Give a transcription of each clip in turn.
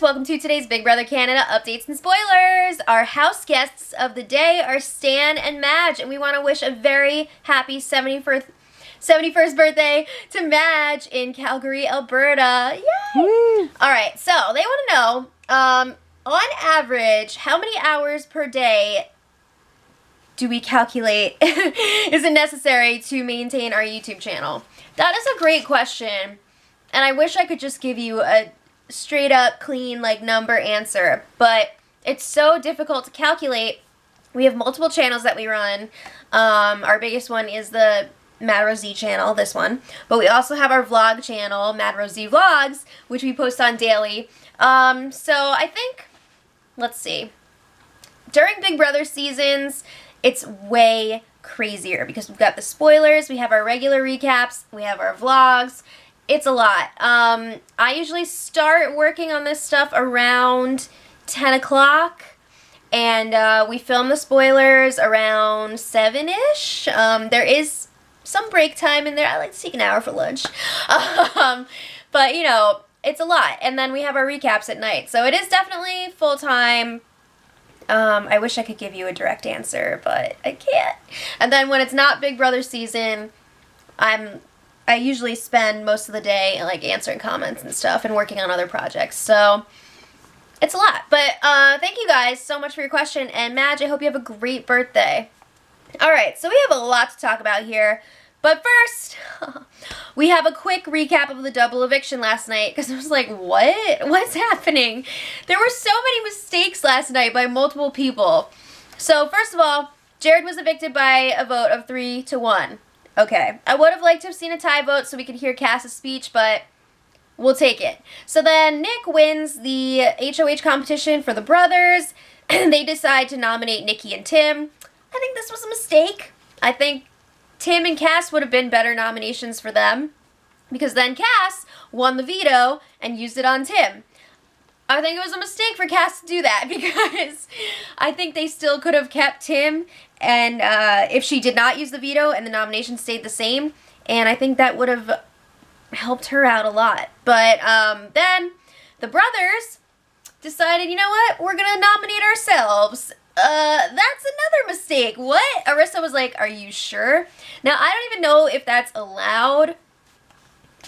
welcome to today's Big Brother Canada updates and spoilers. Our house guests of the day are Stan and Madge, and we want to wish a very happy 71st birthday to Madge in Calgary, Alberta. Yay! Alright, so they want to know, on average, how many hours per day do we calculate is it necessary to maintain our YouTube channel? That is a great question, and I wish I could just give you a straight up clean number answer, but it's so difficult to calculate. We have multiple channels that we run. Our biggest one is the Madrosed channel, this one, but we also have our vlog channel, Madrosed Vlogs, which we post on daily. So I think, let's see, during Big Brother seasons it's way crazier because we've got the spoilers, we have our regular recaps, we have our vlogs. It's a lot. I usually start working on this stuff around 10 o'clock, and we film the spoilers around 7-ish. There is some break time in there. I like to take an hour for lunch. But, you know, it's a lot. And then we have our recaps at night. So it is definitely full-time. I wish I could give you a direct answer, but I can't. And then when it's not Big Brother season, I usually spend most of the day answering comments and stuff and working on other projects. So it's a lot. But thank you guys so much for your question. And Madge, I hope you have a great birthday. Alright, so we have a lot to talk about here. But first, we have a quick recap of the double eviction last night, because I was like, what? What's happening? There were so many mistakes last night by multiple people. So first of all, Jared was evicted by a vote of 3-1. Okay, I would have liked to have seen a tie vote so we could hear Cass's speech, but we'll take it. So then Nick wins the HOH competition for the brothers, and they decide to nominate Nikki and Tim. I think this was a mistake. I think Tim and Cass would have been better nominations for them, because then Cass won the veto and used it on Tim. I think it was a mistake for Cass to do that, because I think they still could have kept Tim, and if she did not use the veto and the nomination stayed the same, and I think that would have helped her out a lot. But then the brothers decided, you know what, we're going to nominate ourselves. That's another mistake. What? Arissa was like, are you sure? Now, I don't even know if that's allowed,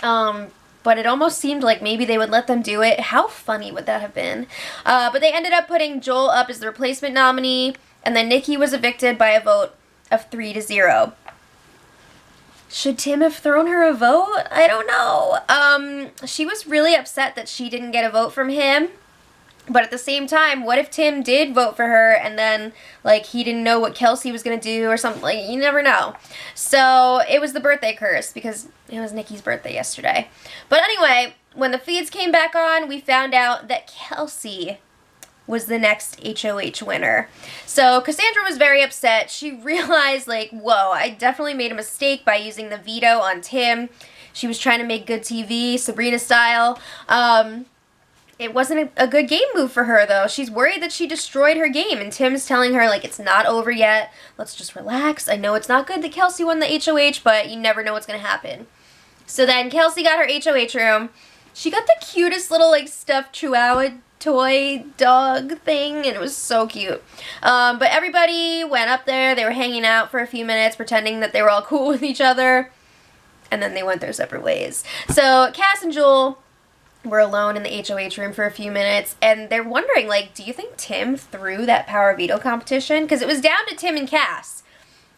but it almost seemed like maybe they would let them do it. How funny would that have been? But they ended up putting Joel up as the replacement nominee, and then Nikki was evicted by a vote of 3-0. Should Tim have thrown her a vote? I don't know. She was really upset that she didn't get a vote from him. But at the same time, what if Tim did vote for her and then, he didn't know what Kelsey was going to do or something? You never know. So, it was the birthday curse because it was Nikki's birthday yesterday. But anyway, when the feeds came back on, we found out that Kelsey was the next HOH winner. So, Cassandra was very upset. She realized, whoa, I definitely made a mistake by using the veto on Tim. She was trying to make good TV, Sabrina style. It wasn't a good game move for her, though. She's worried that she destroyed her game, and Tim's telling her, it's not over yet. Let's just relax. I know it's not good that Kelsey won the HOH, but you never know what's going to happen. So then Kelsey got her HOH room. She got the cutest little, stuffed chihuahua toy dog thing, and it was so cute. But everybody went up there. They were hanging out for a few minutes, pretending that they were all cool with each other, and then they went their separate ways. So Cass and Joel were alone in the HOH room for a few minutes, and they're wondering, do you think Tim threw that power veto competition? Because it was down to Tim and Cass.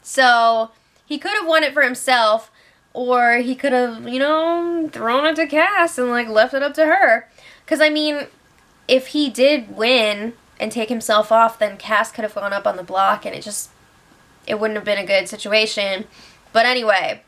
So he could have won it for himself, or he could have, thrown it to Cass and, left it up to her. Because, I mean, if he did win and take himself off, then Cass could have gone up on the block, and it wouldn't have been a good situation. But anyway,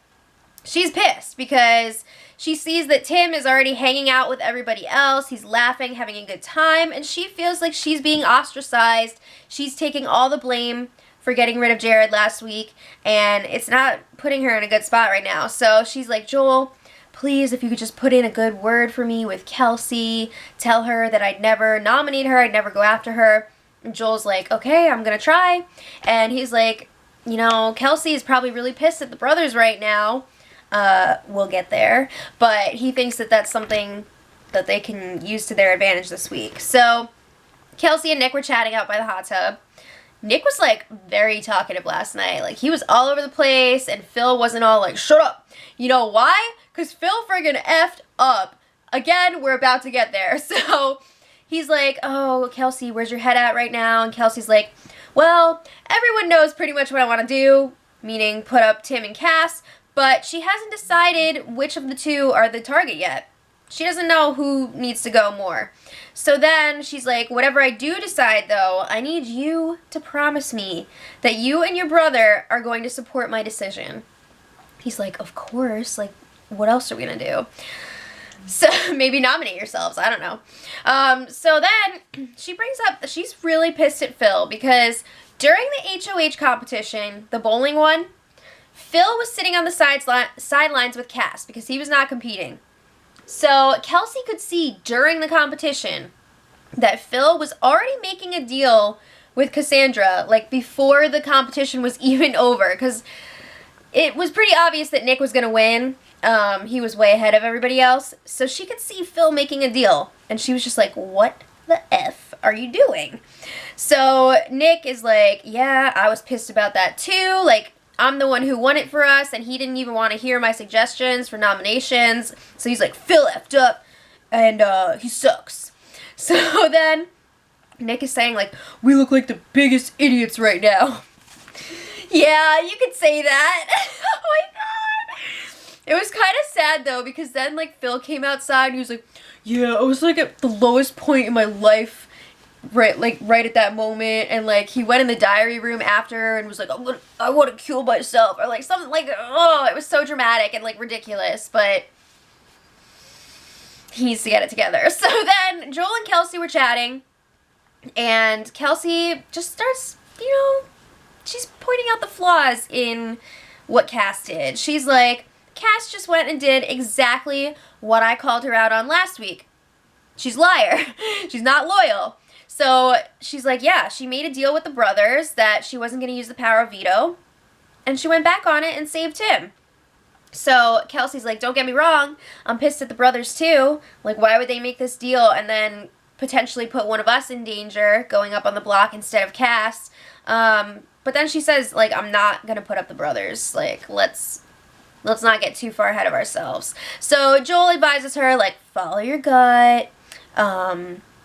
she's pissed because she sees that Tim is already hanging out with everybody else. He's laughing, having a good time, and she feels like she's being ostracized. She's taking all the blame for getting rid of Jared last week, and it's not putting her in a good spot right now. So she's like, Joel, please, if you could just put in a good word for me with Kelsey, tell her that I'd never nominate her, I'd never go after her. And Joel's like, okay, I'm gonna try. And he's like, Kelsey is probably really pissed at the brothers right now. We'll get there. But he thinks that that's something that they can use to their advantage this week. So Kelsey and Nick were chatting out by the hot tub. Nick was, like, very talkative last night. Like, he was all over the place, and Phil wasn't all like, shut up. You know why? Because Phil friggin' effed up. Again, we're about to get there. So he's like, oh, Kelsey, where's your head at right now? And Kelsey's like, well, everyone knows pretty much what I want to do, meaning put up Tim and Cass, but she hasn't decided which of the two are the target yet. She doesn't know who needs to go more. So then she's like, whatever I do decide, though, I need you to promise me that you and your brother are going to support my decision. He's like, of course. Like, what else are we going to do? So maybe nominate yourselves. I don't know. So then she brings up that she's really pissed at Phil because during the HOH competition, the bowling one, Phil was sitting on the sidelines with Cass because he was not competing. So Kelsey could see during the competition that Phil was already making a deal with Cassandra, like, before the competition was even over, because it was pretty obvious that Nick was going to win. He was way ahead of everybody else. So she could see Phil making a deal, and she was just like, what the F are you doing? So Nick is like, yeah, I was pissed about that too. Like, I'm the one who won it for us, and he didn't even want to hear my suggestions for nominations. So he's like, Phil effed up, and he sucks. So then Nick is saying, like, we look like the biggest idiots right now. Yeah, you could say that. Oh my god. It was kind of sad, though, because then, like, Phil came outside, and he was like, yeah, I was, like, at the lowest point in my life. Right at that moment, and like he went in the diary room after and was like, I want to kill myself, or like something like, oh, it was so dramatic and like ridiculous, but he needs to get it together. So then Joel and Kelsey were chatting, and Kelsey just starts, she's pointing out the flaws in what Cass did. She's like, Cass just went and did exactly what I called her out on last week. She's a liar. She's not loyal. So she's like, yeah, she made a deal with the brothers that she wasn't going to use the power of veto, and she went back on it and saved Tim. So Kelsey's like, don't get me wrong, I'm pissed at the brothers too. Like, why would they make this deal and then potentially put one of us in danger going up on the block instead of Cass? But then she says, like, I'm not going to put up the brothers. Like, let's not get too far ahead of ourselves. So Joel advises her, like, follow your gut.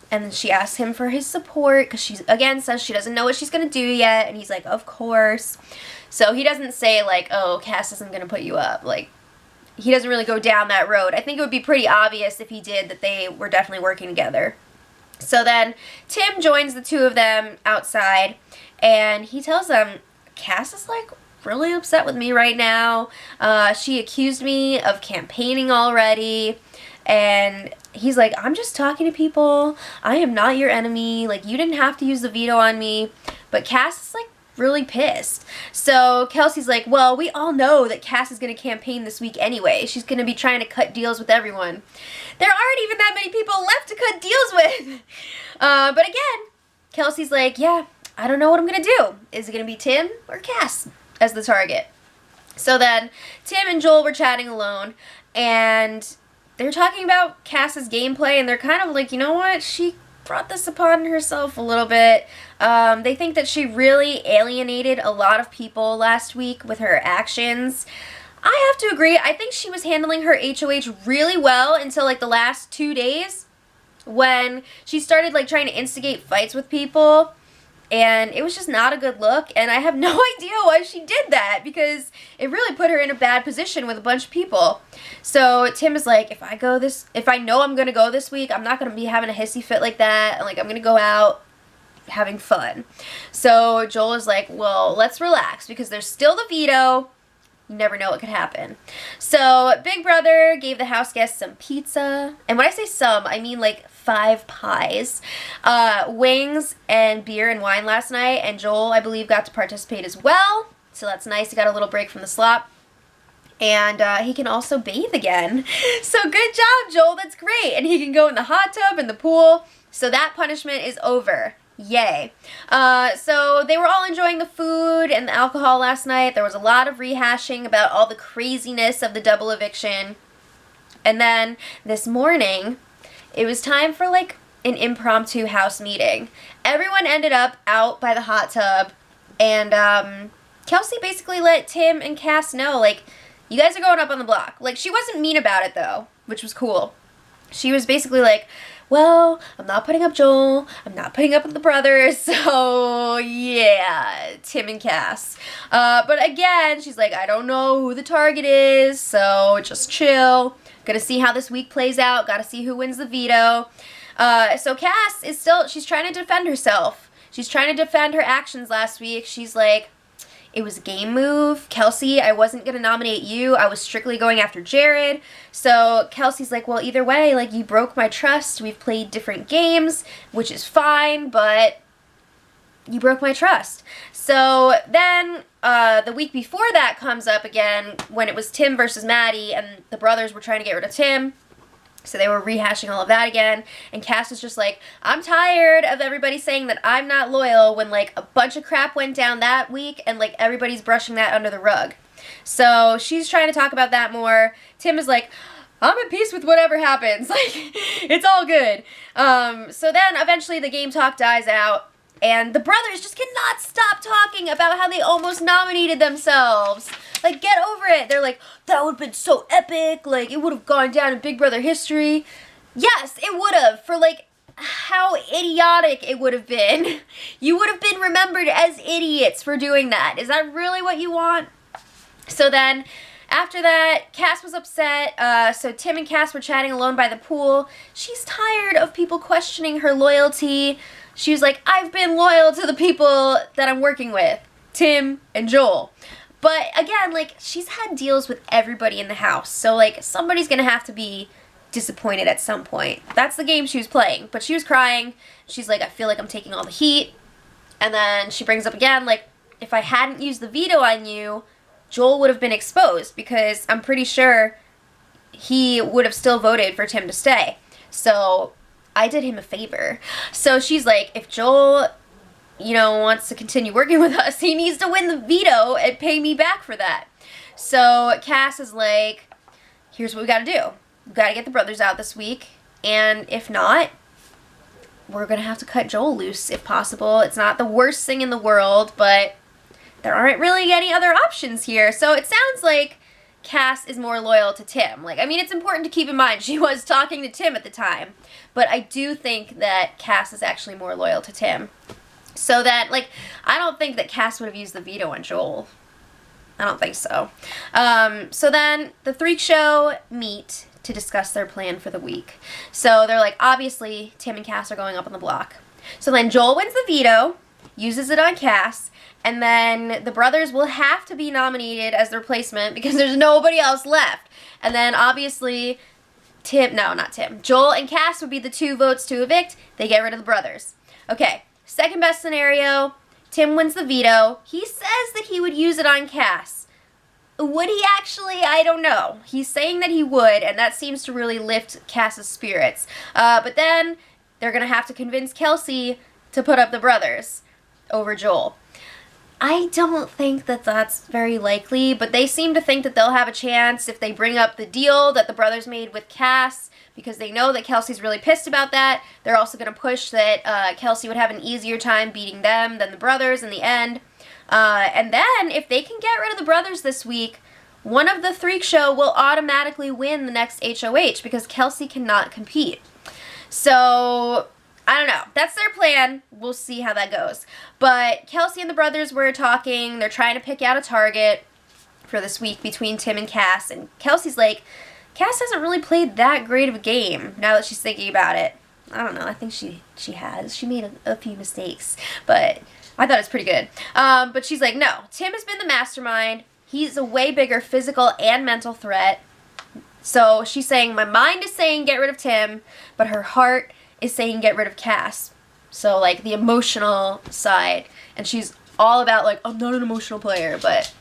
And then she asks him for his support because she, again, says she doesn't know what she's going to do yet. And he's like, of course. So he doesn't say, like, oh, Cass isn't going to put you up. Like, he doesn't really go down that road. I think it would be pretty obvious if he did that they were definitely working together. So then Tim joins the two of them outside. And he tells them, Cass is, like, really upset with me right now. She accused me of campaigning already. And he's like, I'm just talking to people. I am not your enemy. Like, you didn't have to use the veto on me. But Cass is, like, really pissed. So Kelsey's like, well, we all know that Cass is going to campaign this week anyway. She's going to be trying to cut deals with everyone. There aren't even that many people left to cut deals with. But again, Kelsey's like, yeah, I don't know what I'm going to do. Is it going to be Tim or Cass as the target? So then Tim and Joel were chatting alone, and they're talking about Cass's gameplay, and they're kind of like, you know what? She brought this upon herself a little bit. They think that she really alienated a lot of people last week with her actions. I have to agree. I think she was handling her HOH really well until, like, the last 2 days when she started, like, trying to instigate fights with people. And it was just not a good look, and I have no idea why she did that, because it really put her in a bad position with a bunch of people. So Tim is like, if I know I'm going to go this week, I'm not going to be having a hissy fit like that, and like, I'm going to go out having fun. So Joel is like, well, let's relax, because there's still the veto. You never know what could happen. So Big Brother gave the house guests some pizza. And when I say some, I mean like 5 pies, wings, and beer and wine last night. And Joel, I believe, got to participate as well. So that's nice. He got a little break from the slop. And he can also bathe again. So good job, Joel. That's great. And he can go in the hot tub and the pool. So that punishment is over. Yay. So they were all enjoying the food and the alcohol last night. There was a lot of rehashing about all the craziness of the double eviction. And then this morning, it was time for like an impromptu house meeting. Everyone ended up out by the hot tub, and Kelsey basically let Tim and Cass know, like, you guys are going up on the block. Like, she wasn't mean about it, though, which was cool. She was basically like, well, I'm not putting up Joel, I'm not putting up the brothers, so yeah, Tim and Cass. But again, she's like, I don't know who the target is, so just chill. Gonna see how this week plays out, gotta see who wins the veto. So Cass is still, she's trying to defend herself. She's trying to defend her actions last week. She's like, it was a game move. Kelsey, I wasn't going to nominate you. I was strictly going after Jared. So Kelsey's like, well, either way, like, you broke my trust. We've played different games, which is fine, but you broke my trust. So then the week before that comes up again when it was Tim versus Maddie, and the brothers were trying to get rid of Tim. So they were rehashing all of that again, and Cass was just like, I'm tired of everybody saying that I'm not loyal when, like, a bunch of crap went down that week, and, like, everybody's brushing that under the rug. So she's trying to talk about that more. Tim is like, I'm at peace with whatever happens. Like, it's all good. So then eventually the game talk dies out, and the brothers just cannot stop talking about how they almost nominated themselves. Like, get over it. They're like, that would have been so epic. Like, it would have gone down in Big Brother history. Yes, it would have. For, like, how idiotic it would have been. You would have been remembered as idiots for doing that. Is that really what you want? So then, after that, Cass was upset. So Tim and Cass were chatting alone by the pool. She's tired of people questioning her loyalty. She was like, I've been loyal to the people that I'm working with. Tim and Joel. But again, like, she's had deals with everybody in the house. So, like, somebody's going to have to be disappointed at some point. That's the game she was playing. But she was crying. She's like, I feel like I'm taking all the heat. And then she brings up again, like, if I hadn't used the veto on you, Joel would have been exposed. Because I'm pretty sure he would have still voted for Tim to stay. So I did him a favor. So she's like, if Joel, you know, wants to continue working with us, he needs to win the veto and pay me back for that. So Cass is like, here's what we gotta do. We gotta get the brothers out this week, and if not, we're gonna have to cut Joel loose if possible. It's not the worst thing in the world, but there aren't really any other options here. So it sounds like Cass is more loyal to Tim. Like, I mean, it's important to keep in mind she was talking to Tim at the time, but I do think that Cass is actually more loyal to Tim. So that, like, I don't think that Cass would have used the veto on Joel. I don't think so. So then the Freak Show meet to discuss their plan for the week. So they're like, obviously, Tim and Cass are going up on the block. So then Joel wins the veto, uses it on Cass, and then the brothers will have to be nominated as the replacement because there's nobody else left. And then obviously Joel and Cass would be the 2 votes to evict. They get rid of the brothers. Okay, second best scenario, Tim wins the veto. He says that he would use it on Cass. Would he actually? I don't know. He's saying that he would, and that seems to really lift Cass's spirits. But then they're going to have to convince Kelsey to put up the brothers over Joel. I don't think that that's very likely, but they seem to think that they'll have a chance if they bring up the deal that the brothers made with Cass, because they know that Kelsey's really pissed about that. They're also going to push that Kelsey would have an easier time beating them than the brothers in the end. And then, if they can get rid of the brothers this week, one of the Freak Show will automatically win the next HOH because Kelsey cannot compete. So I don't know. That's their plan. We'll see how that goes. But Kelsey and the brothers were talking. They're trying to pick out a target for this week between Tim and Cass. And Kelsey's like, Cass hasn't really played that great of a game now that she's thinking about it. I don't know. I think she has. She made a few mistakes. But I thought it was pretty good. But she's like, no. Tim has been the mastermind. He's a way bigger physical and mental threat. So she's saying, my mind is saying get rid of Tim, but her heart is saying get rid of Cass. So, like, the emotional side. And she's all about, like, I'm not an emotional player, but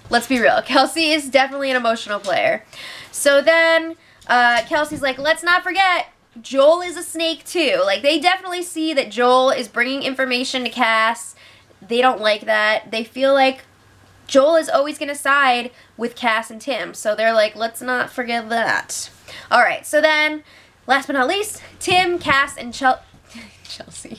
let's be real. Kelsey is definitely an emotional player. So then Kelsey's like, let's not forget, Joel is a snake too. Like, they definitely see that Joel is bringing information to Cass. They don't like that. They feel like Joel is always going to side with Cass and Tim. So they're like, let's not forget that. Alright, so then last but not least, Tim, Cass, and Chelsea.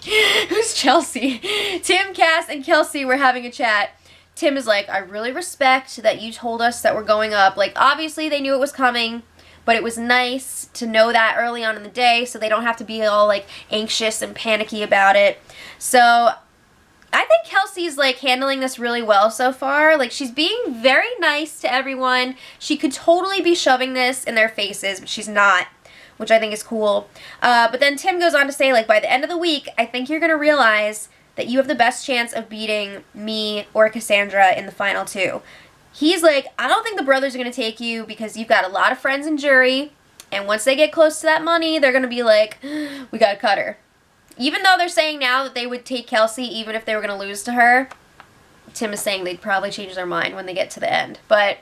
Who's Chelsea? Tim, Cass, and Kelsey were having a chat. Tim is like, I really respect that you told us that we're going up. Like, obviously they knew it was coming, but it was nice to know that early on in the day so they don't have to be all, like, anxious and panicky about it. So I think Kelsey's, like, handling this really well so far. Like, she's being very nice to everyone. She could totally be shoving this in their faces, but she's not, which I think is cool. But then Tim goes on to say, like, by the end of the week, I think you're going to realize that you have the best chance of beating me or Cassandra in the final 2. He's like, I don't think the brothers are going to take you because you've got a lot of friends in jury, and once they get close to that money, they're going to be like, we got to cut her. Even though they're saying now that they would take Kelsey even if they were going to lose to her, Tim is saying they'd probably change their mind when they get to the end. But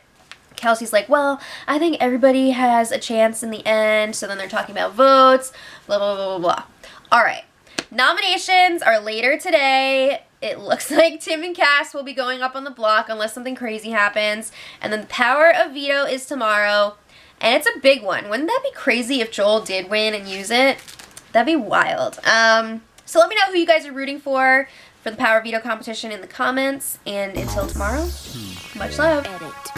Kelsey's like, well, I think everybody has a chance in the end, so then they're talking about votes, blah, blah, blah, blah, blah. All right. Nominations are later today. It looks like Tim and Cass will be going up on the block unless something crazy happens. And then the power of veto is tomorrow. And it's a big one. Wouldn't that be crazy if Joel did win and use it? That'd be wild. So let me know who you guys are rooting for the power of veto competition in the comments. And until tomorrow, much love. Edit.